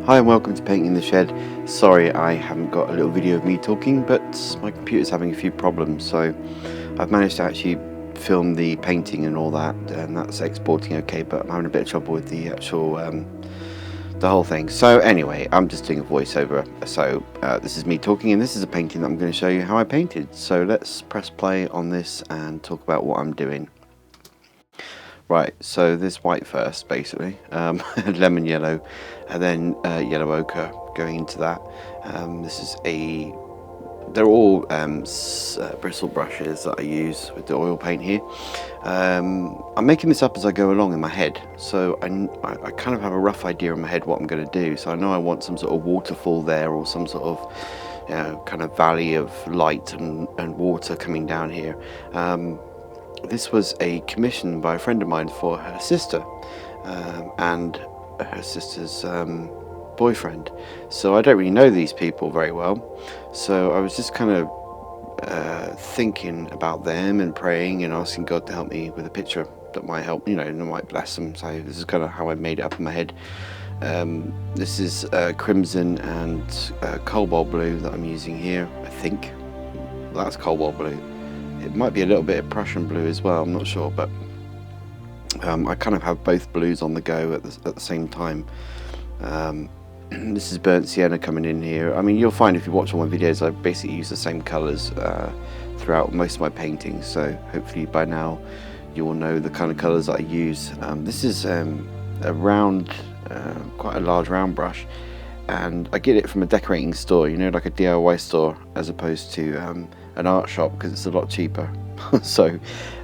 Hi and welcome to Painting in the Shed. Sorry I haven't got a little video of me talking, but my computer's having a few problems, so I've managed to actually film the painting and all that, and that's exporting okay, but I'm having a bit of trouble with the actual the whole thing. So anyway, I'm just doing a voiceover. So this is me talking, and this is a painting that I'm going to show you how I painted. So let's press play on this and talk about what I'm doing. Right, so this white first, basically, lemon yellow, and then yellow ochre going into that. They're all bristle brushes that I use with the oil paint here. I'm making this up as I go along in my head, so I kind of have a rough idea in my head what I'm going to do. So I know I want some sort of waterfall there, or some sort of kind of valley of light and water coming down here. This was a commission by a friend of mine for her sister and her sister's boyfriend. So I don't really know these people very well. So I was just kind of thinking about them and praying and asking God to help me with a picture that might help, that might bless them. So this is kind of how I made it up in my head. This is crimson and cobalt blue that I'm using here, I think. That's cobalt blue. It might be a little bit of Prussian blue as well, I'm not sure, but I kind of have both blues on the go at the same time. This is burnt sienna coming in here. I mean, you'll find if you watch all my videos, I basically use the same colours throughout most of my paintings, so hopefully by now you will know the kind of colours that I use. This is a round, quite a large round brush, and I get it from a decorating store, like a DIY store, as opposed to an art shop, because it's a lot cheaper. So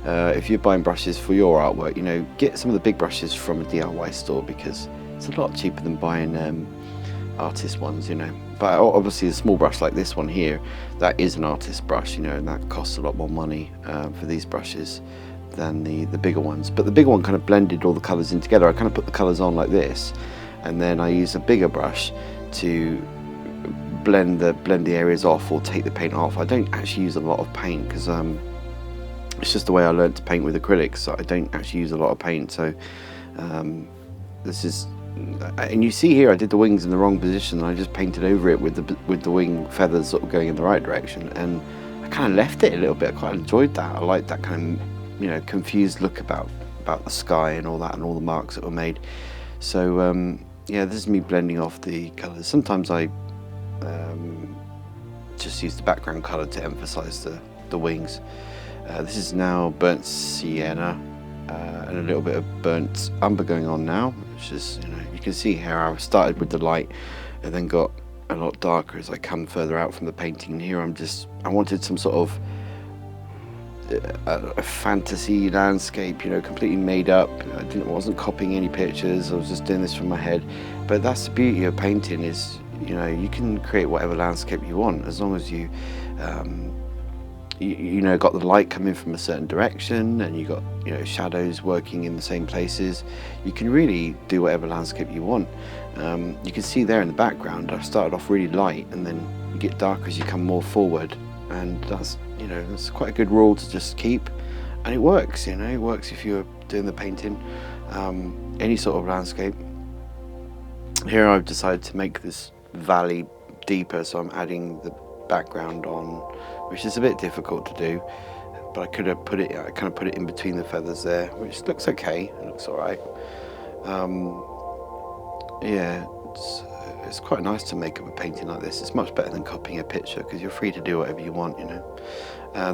if you're buying brushes for your artwork, get some of the big brushes from a DIY store, because it's a lot cheaper than buying artist ones, But obviously a small brush like this one here, that is an artist brush, and that costs a lot more money for these brushes than the bigger ones. But the bigger one kind of blended all the colours in together. I kind of put the colours on like this, and then I use a bigger brush to blend the areas off, or take the paint off. I don't actually use a lot of paint, because it's just the way I learned to paint with acrylics. So I don't actually use a lot of paint. So this is, and you see here I did the wings in the wrong position, and I just painted over it with the wing feathers sort of going in the right direction, and I kind of left it a little bit. I quite enjoyed that. I like that kind of confused look about the sky and all that, and all the marks that were made. So yeah, this is me blending off the colours. Sometimes I just use the background colour to emphasise the wings. This is now burnt sienna and a little bit of burnt umber going on now, which is, you can see how I started with the light and then got a lot darker as I come further out from the painting. And here I wanted some sort of a fantasy landscape, completely made up. I wasn't copying any pictures, I was just doing this from my head. But that's the beauty of painting, is you can create whatever landscape you want, as long as you got the light coming from a certain direction, and you got shadows working in the same places. You can really do whatever landscape you want. You can see there in the background I started off really light, and then you get darker as you come more forward, and that's quite a good rule to just keep, and it works. It works if you're doing the painting, any sort of landscape. Here I've decided to make this valley deeper, so I'm adding the background on, which is a bit difficult to do, but I kind of put it in between the feathers there, which looks okay. It looks all right. Yeah, it's quite nice to make up a painting like this. It's much better than copying a picture, because you're free to do whatever you want.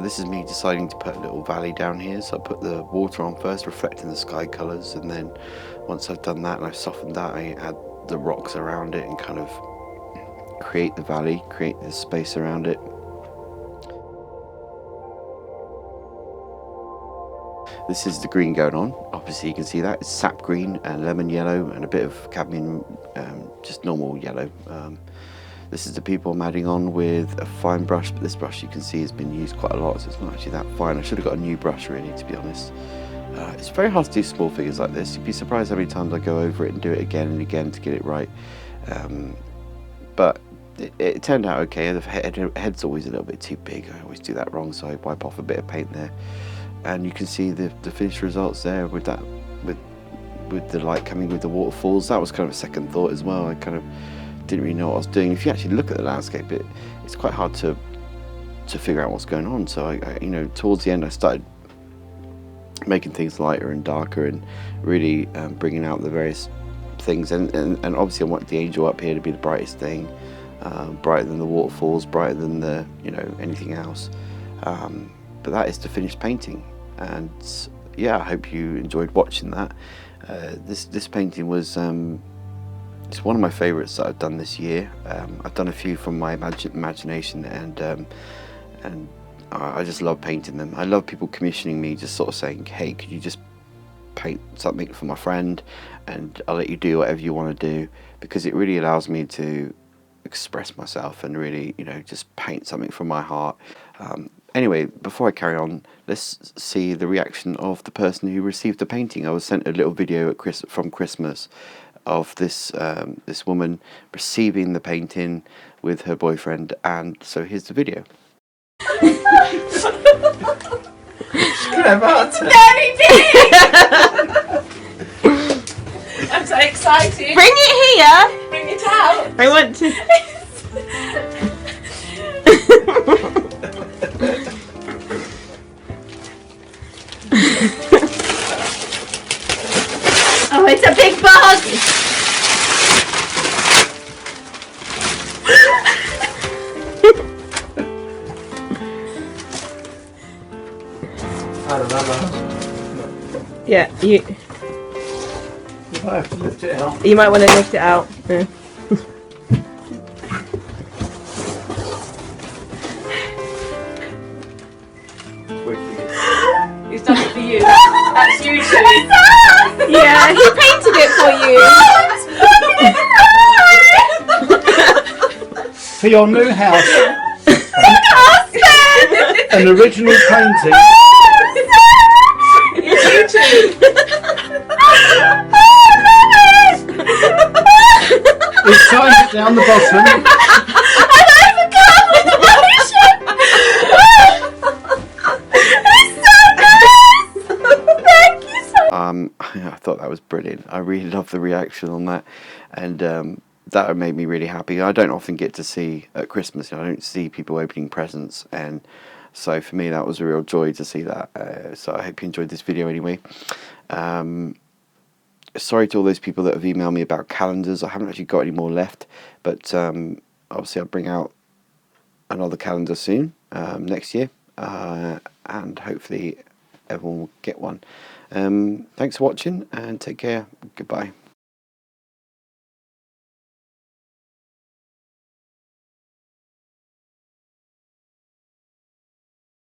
This is me deciding to put a little valley down here, so I put the water on first, reflecting the sky colours, and then once I've done that and I've softened that, I add the rocks around it and kind of create the valley, create this space around it. This is the green going on. Obviously you can see that it's sap green and lemon yellow and a bit of cadmium, just normal yellow. This is the people I'm adding on with a fine brush, but this brush you can see has been used quite a lot, so it's not actually that fine. I should have got a new brush, really, to be honest. It's very hard to do small figures like this. You'd be surprised how many times I go over it and do it again and again to get it right. But it turned out okay. The head's always a little bit too big. I always do that wrong, so I wipe off a bit of paint there. And you can see the finished results there with that, with the light coming with the waterfalls. That was kind of a second thought as well. I kind of didn't really know what I was doing. If you actually look at the landscape, it's quite hard to figure out what's going on. So I you know, towards the end I started making things lighter and darker and really bringing out the various things, and obviously I want the angel up here to be the brightest thing, brighter than the waterfalls, brighter than the, you know, anything else, but that is the finished painting. And yeah, I hope you enjoyed watching that. This painting was it's one of my favorites that I've done this year. I've done a few from my imagination, and I just love painting them. I love people commissioning me, just sort of saying, hey, could you just paint something for my friend, and I'll let you do whatever you want to do, because it really allows me to express myself and really, you know, just paint something from my heart. Anyway, before I carry on, let's see the reaction of the person who received the painting. I was sent a little video from Christmas of this this woman receiving the painting with her boyfriend, and so here's the video. Very big! I'm so excited. Bring it here. Bring it out. I want to. Oh, it's a big bug. I don't know. Yeah, you I have to lift it out. might want to lift it out. Yeah. He's done it for you. That's you too. Yeah, he painted it for you. For your new house. An original painting. You too. He signed it down the bottom. I thought that was brilliant. I really loved the reaction on that, and that made me really happy. I don't often get to see at Christmas, you know, I don't see people opening presents, and so for me that was a real joy to see that. So I hope you enjoyed this video anyway. Sorry to all those people that have emailed me about calendars. I haven't actually got any more left, but obviously I'll bring out another calendar soon, next year, and hopefully everyone will get one. Thanks for watching, and take care. Goodbye.